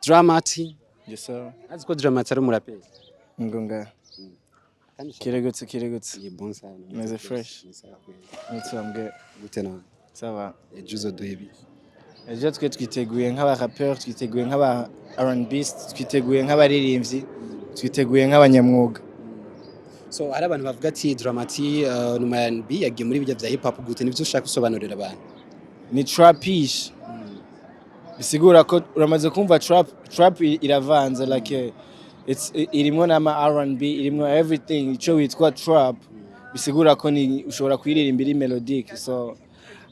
Dramati. Yes sir. Aziko Dramati ari umuraperi. Ngonga. Kiregutse. Ni bon sana. Meze fresh. Nitsambwe Gute nawe? sawa. Ejo duhebi. Ejo twiteguye nk'abarapper, twiteguye nk'aba R&B, twiteguye nk'abaririmbyi, twiteguye nk'abanyamwuga. So hari abantu bavuga ati Dramati numa R&B yagiye muri bijya bya hip hop gute nivyo ushaka gusobanurira abantu? Ni trapish. Bisigura ko uramaze kumva trap iravanze like irimo na R&B, irimo everything ico witwa trap. Bisigura ko ni ushobora kwiririmbira melodic. So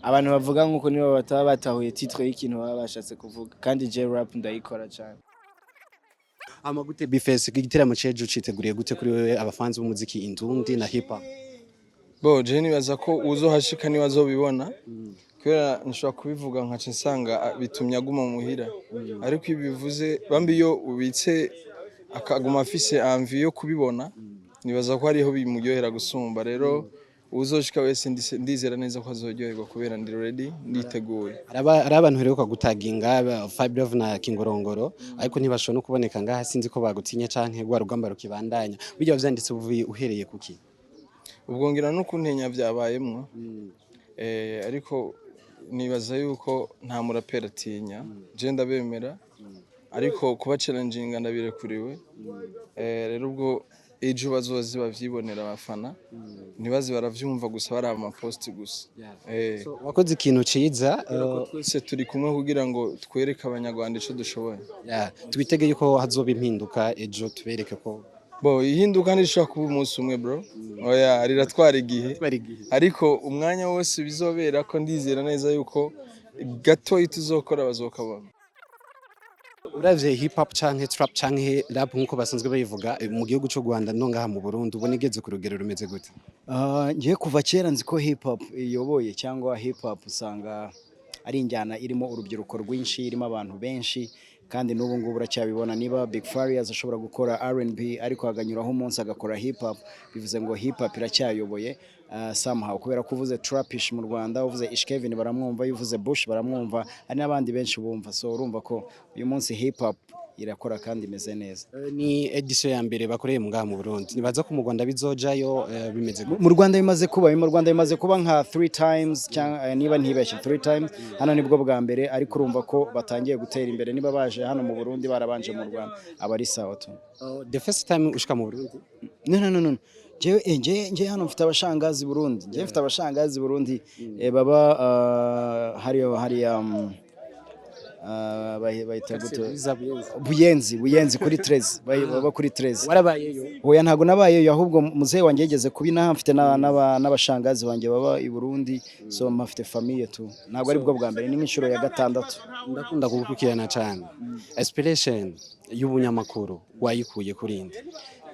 abantu bavuga nkuko nibo bataba batahuye titre y'ikintu baba bashatse kuvuga kandi je rap ndayikora cyane. Gute bifese igiteramo cejo citeguriye gute kuri wewe abafanzi b'umuziki indundi na hip hop? Bo je nibaza ko uzohashika ni bazobibona. Kubera nshobora kubivuga nkaca nsanga bitumye aguma muhira. Ariko ibivuze bambi yo ubitse akaguma afise envie yo kubibona nibaza ko hariho bimuryohera gusumba. Rero uzoshika wese ndizera neza ko azoryoherwa kubera ndi ready nditeguye. Ari abantu heruka gutaginga Five na Kingorongoro ariko ntibashobora no kuboneka ngaha sinzi ko bagutinya canke gwa rugamba rukibandanya. Bijya vyanditse uvuye uhereye kuki? Ubwo ngira no kuntenya byabayemwo. Ariko nibaza yuko nta murapera atinya. Je ndabemera. Ariko kuba challenging ndabirekuriwe. Rero ubwo ejo bazozi bavyibonera abafana ntibazi baravyumva gusa bari ama post gusa. So wakoze ikintu ciza twese turi kumwe kugira ngo twereke abanyarwanda ico dushoboye. Twitege yuko hazoba impinduka ejo tubereke ko bo ihinduka nishaka kuba umunsi umwe bro. Oya riratwara igihe. Ariko umwanya wose bizobera ko ndizera neza yuko gato ituzokora bazokabona. Uravye hip hop canke trap canke rap nkuko basanzwe bayivuga mu gihugu cyo Rwanda no ngaha mu Burundi ubone igeze ku rugero rumeze gute? Ngiye kuva kera nzi ko hip hop iyoboye cyangwa hip hop usanga ari injyana irimo urubyiruko rwinshi, irimo abantu benshi kandi n'ubu ngubu uracyabibona niba Big Farious ashobora gukora R&B ariko aganyuraho umunsi agakora hip hop bivuze ngo hip hop iracyayoboye somehow kubera ko uvuze trapish mu Rwanda uvuze Ish Kevin baramwumva uvuze Bush baramwumva ari n'abandi benshi bumva so urumva ko uyu munsi hip hop irakora kandi imeze neza. Ni edition ya mbere bakoreye mu ngaha mu Burundi nibaza ko mu Rwanda bizojayo bimeze mu Rwanda bimaze kuba nka 3 times cyangwa niba ntibeshye 3 times hano nibwo bwa mbere ariko urumva ko batangiye gutera imbere niba baje hano mu Burundi barabanje mu Rwanda abari sawa tu. The first time ushika mu Burundi? No. Je hano mfite abashangazi Burundi. Je mfite abashangazi Burundi baba hari bayita guto buyenzi kuri Twese baba kuri Twese. Warabayeyo? Oya ntago nabayeyo ahubwo muzehe wanje yegeze kubina mfite n'abashangazi banje baba i Burundi so mfite famille tu. Ntago ari bwo bwa mbere ni nk'inshuro ya gatandatu. Ndakunda kugukurikirana cyane. Inspiration y'ubunyamakuru wayikuye kuri inde?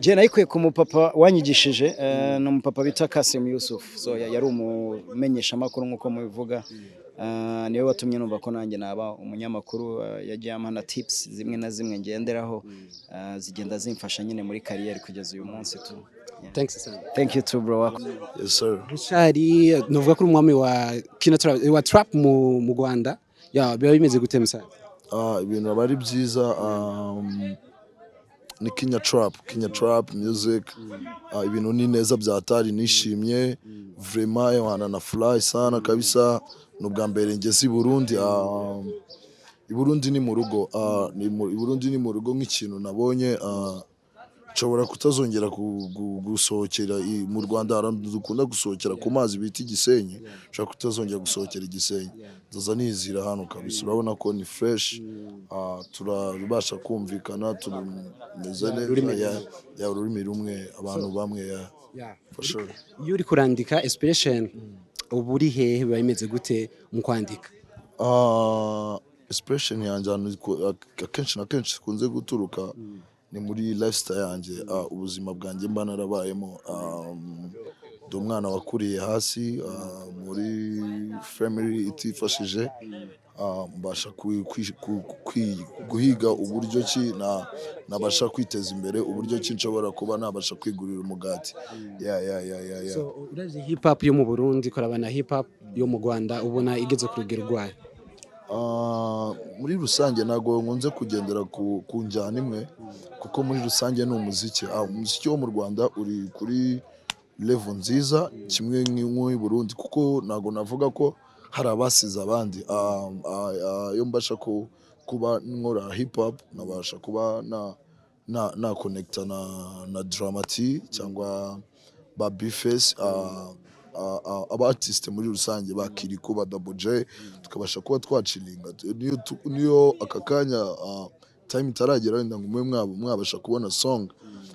Je nayikuye ku mupapa wanyigishije no mupapa bita Kasim Yusuf so yari umumenyesha makuru nkuko mubivuga niwe watumye numva ko nanjye naba umunyamakuru yagiye amana tips zimwe na zimwe ngenderaho zigenda zimfasha nyine muri career kugeza uyu munsi tu. Thank you too bro. Yes sir. Bushali novuga ko umwami wa trap mu Rwanda biba bimeze gute musaza? Ibintu abari byiza ni Kenya trap music ibintu ni neza byatari nishimye vraiment yana na fly sana kabisa nubwa mbere ngeze i Burundi i Burundi ni mu rugo ni mu rugo nk'ikintu nabonye nshobora kutazongera gusohokera mu Rwanda dukunda gusohokera ku mazi bita Gisenyi nshobora kutazongera gusohokera Gisenyi nzaza nizira hano kabisa urabona ko ni fresh turabasha kumvikana tumeze neza ya ururimi rumwe abantu bamwe for sure. Iyo uri kurandika inspiration uburi hehe bimeze gute mu kwandika? Inspiration yanjye akenshi na kenshi kunze guturuka ni muri lifestyle yanjye ubuzima bwanjye mba narabayemo ndi umwana wakuriye hasi muri family itifashije mbasha guhiga uburyo ki nabasha kwiteza imbere uburyo ki nshobora kuba nabasha kwigurira umugati. So urazi hip hop yo mu Burundi korabana hip hop yo mu Rwanda ubona igeze ku rugero rwayo? muri rusange ntabwo nkunze kugendera ku njyana imwe kuko muri rusange ni umuziki umuziki wo mu Rwanda uri kuri level nziza kimwe nk'uw'i Burundi kuko ntabwo navuga ko hari abasize abandi iyo mbasha kuba nkora hip hop nabasha kuba na connecta na Dramati cyangwa ba Bface aba artist muri rusange bakiri kuba Double J tukabasha kuba twacilinga niyo akakanya time itaragera wenda ngo mwe mwabasha kubona song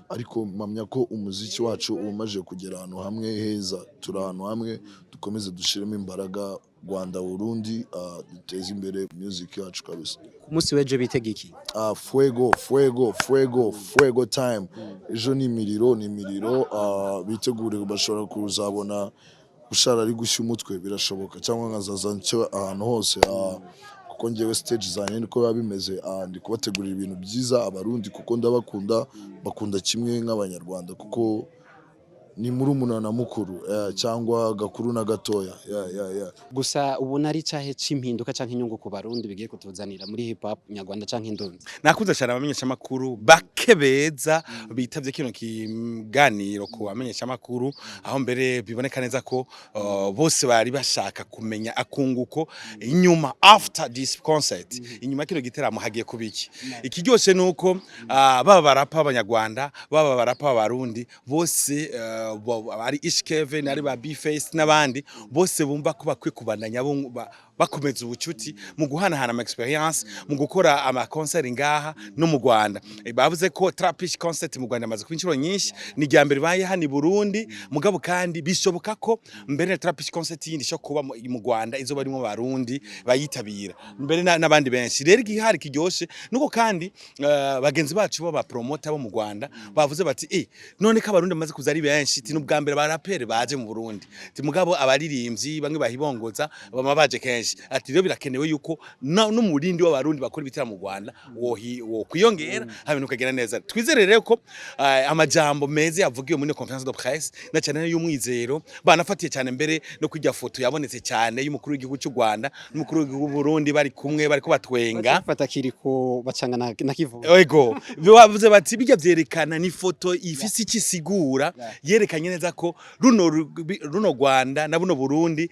ariko mpamya ko umuziki wacu umaje kugera ahantu hamwe heza turi ahantu hamwe dukomeze dushiremo imbaraga Rwanda Burundi duteze imbere music yacu kabisa. Umunsi weje bitega iki? Fuego time. Ejo ni imiriro biteguriye bashobora kuzabona Bushali ari gushya umutwe birashoboka cyangwa nkazaza ncyo ahantu hose kuko ngewe stage zanye niko biba bimeze ndi kubategurira ibintu byiza abarundi kuko bakunda kimwe nk'abanyarwanda kuko ni muri umunana mukuru cyangwa gakuru na gatoya gusa ubu nari cyahe c'impinduka canke inyungu ku barundi bigiye kutuzanira muri hip hop nyarwanda canke indonzi. Nakuze cyane abamenyesha makuru bakebeza bitavye kino kiganiro ku bamenyesha makuru aho mbere biboneka neza ko bose bari bashaka kumenya akunguko inyuma after this concert inyuma kino giteramo hagiye kubiki ikiryoshe nuko baba barapa abanyarwanda baba barapa abarundi bose ari Ishkeve ari ba Bface n'abandi bose bumva ko bakwiye kubandanya bakomeza ubucuti mu guhanahana ama experience mu gukora ama concert ngaha no mu Rwanda bavuze ko trapish concert mu Rwanda amaze kwinshuro nyinshi ni rya mbere baye hani Burundi mugabo kandi bishoboka ko mbere trapish concert yindi sho kuba mu Rwanda izo barimo barundi bayitabira mbere n'abandi benshi rero igihari kiryoshe nuko kandi bagenzi bacu bo ba promoter bo mu Rwanda bavuze bati none ko abarundi bamaze kuza ari benshi ti n'ubwa mbere barapere baje mu Burundi ti mugabo abaririmbyi bamwe bahibongoza bamabaje kenshi ati rero birakenewe yuko n'umurindi w'abarundi bakora ibitira mu Rwanda wo kwiyongera habintu kagera neza twizere rero ko amajambo meze yavugiwe muri conference de presse na cyane y'umwizero banafatiye cyane mbere no kujya foto yabonetse cyane y'umukuru w'igihugu cy'u Rwanda n'umukuru w'igihugu Burundi bari kumwe bariko batwenga bafata kiriko bacanga na kivuga ego bavuze bati bijya byerekana ni foto ifise ikisigura yerekanye neza ko runo Rwanda na buno Burundi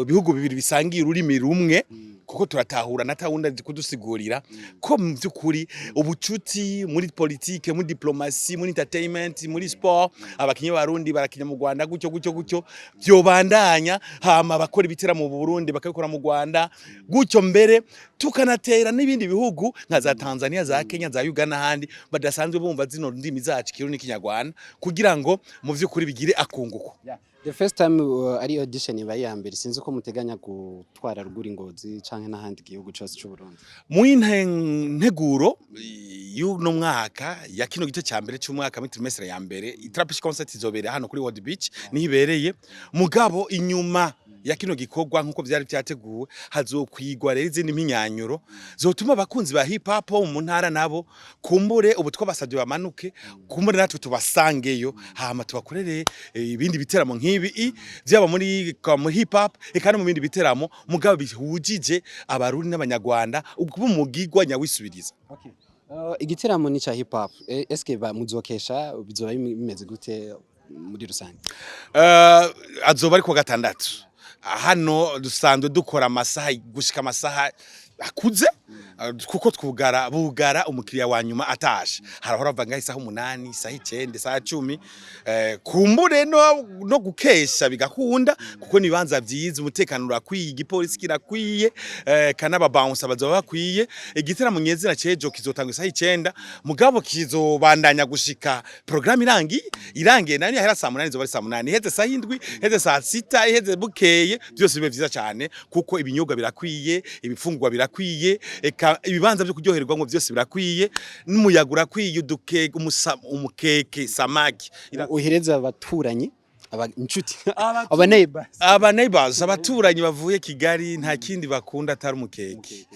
bihugu bibiri bisangiye ururimi rumwe kuko turatahura natawunda kudusigurira ko mu byukuri ubucuti muri politique muri diplomasi muri entertainment muri sport abakinyi barundi barakinya mu Rwanda gucyo byobandanya hama bakora ibitera mu Burundi bakabikora mu Rwanda gucyo mbere tukanatera n'ibindi bihugu nka za Tanzania za Kenya za Uganda handi badasanzwe bumva zino ndimi zacu Kirundi Kinyarwanda kugira ngo mu byukuri bigire akunguko. The first time ari audition ibaye ya mbere sinzi ko muteganya gutwara ruguri Ngozi canke n'ahandi gihugu cyose cy'u Burundi. Mu integuro y'uno mwaka ya kino gito cya mbere cy'umwaka muri trimestre ya mbere Trapish concert izobera hano kuri World Beach nihibereye mugabo inyuma ya kino gikorwa nkuko byari byateguwe hazokwigwa rero izindi minyanyuro zotuma abakunzi ba hip hop mu ntara nabo kumbure ubu twabasabye bamanuke kumbure natwe tubasangeyo hama tubakorere ibindi biteramo nk'ibi byaba muri hip hop eka no mu bindi biteramo mugabo bihujije abarundi n'abanyarwanda ubwo mugigwa nyawisubiriza. Okay. Igiteramo ni cha hip hop eske ba muzokesha bizoba bimeze gute muri rusange? Azoba ari ko gatandatu hano dusanzwe dukora amasaha gushika amasaha akuze kuko bugara umukiriya wa nyuma atashe harahora vanga isaha 8 isaha 9 isaha 10 kumbure no gukesha bigakunda kuko nibanza byiza umutekano urakwiye igipolisi kirakwiye kanaba bounce abazoba bakwiye igiteramo nyezina cejo kizotanga isaha 9 mugabo kizobandanya gushika program irangiye nani ahera saa 8 zobari saa 8 heze saa 7 heze saa 6 heze bukeye byose bibe byiza cyane kuko ibinyobwa birakwiye ibifungwa birakwiye eka ibibanza byo kuryoherwa ngo byose birakwiye n'umuyagura kwiye udukeke umukeke samaki uhereza abaturanyi inshuti aba neighbors abaturanyi bavuye Kigali nta kindi bakunda atari umukeke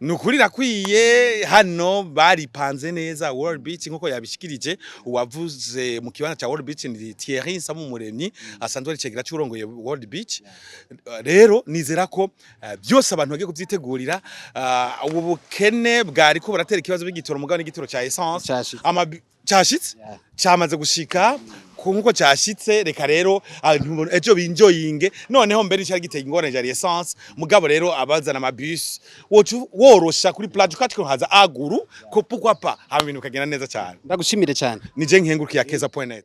nukuri rakwiye hano baripanze neza World Beach nkuko yabishikirije uwavuze mu kibanza cha World Beach ni Thierry Samumuremyi asanzwe ari cegera cyurongoye World Beach. Rero nizera ko byose abantu bagiye kuvyitegurira ubu bukene bwari ko buratera ikibazo b'igitoro mugabo n'igitoro cha essence cyashitse cyamaze gushika nkuko cyashitse reka rero ejo binjoyinge noneho mbere cyari giteye ingorane ya essence mugabo rero abazana amabus worosha kuri plage ukatiko haza aguru ko pourquoi pas haba ibintu kagenda neza cyane ndagushimire cyane nije nkengurukiye akeza.net